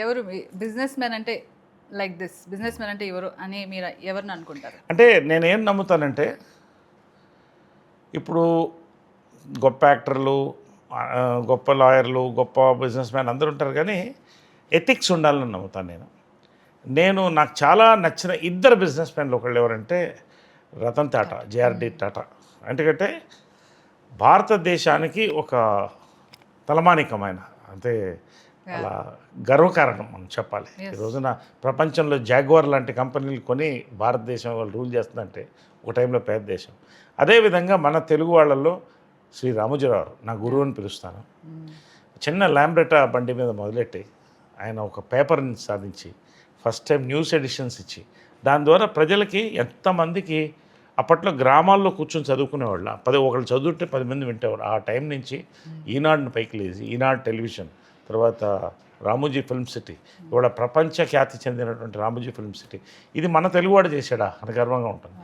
ఎవరు business man అంటే like this business man అంటే ఎవరు అని మీరు ఎవరిని అనుకుంటారు? అంటే నేనేం నమ్ముతానంటే ఇప్పుడు గొప్ప యాక్టర్లు, గొప్ప లాయర్లు, గొప్ప బిజినెస్ మ్యాన్ అందరూ ఉంటారు, కానీ ఎథిక్స్ ఉండాలని నమ్ముతాను నాకు చాలా నచ్చిన ఇద్దరు బిజినెస్ మ్యాన్లు ఒకళ్ళు ఎవరంటే రతన్ టాటా, జేఆర్డి టాటా. ఎందుకంటే భారతదేశానికి ఒక తలమానికమైన అంటే అలా గర్వకారణం మనం చెప్పాలి. ఈ రోజున ప్రపంచంలో జాగ్వార్ లాంటి కంపెనీలు కొని భారతదేశం వాళ్ళు రూల్ చేస్తుందంటే ఒక టైంలో పేద దేశం. అదేవిధంగా మన తెలుగు వాళ్ళల్లో శ్రీ రామోజీరావు నా గురువు అని పిలుస్తాను. చిన్న ల్యాంబ్రెటా బండి మీద మొదలెట్టి ఆయన ఒక పేపర్ని సాధించి ఫస్ట్ టైం న్యూస్ ఎడిషన్స్ ఇచ్చి దాని ద్వారా ప్రజలకి ఎంతమందికి అప్పట్లో గ్రామాల్లో కూర్చొని చదువుకునేవాళ్ళు. ఒకళ్ళు చదువుంటే 10 మంది వింటేవారు. ఆ టైం నుంచి ఈనాడుని పైకి లేచి ఈనాడు టెలివిజన్, తర్వాత రామోజీ ఫిల్మ్ సిటీ, ఇవాళ ప్రపంచ ఖ్యాతి చెందినటువంటి రామోజీ ఫిల్మ్ సిటీ, ఇది మన తెలుగువాడు చేశాడా అని గర్వంగా ఉంటుంది.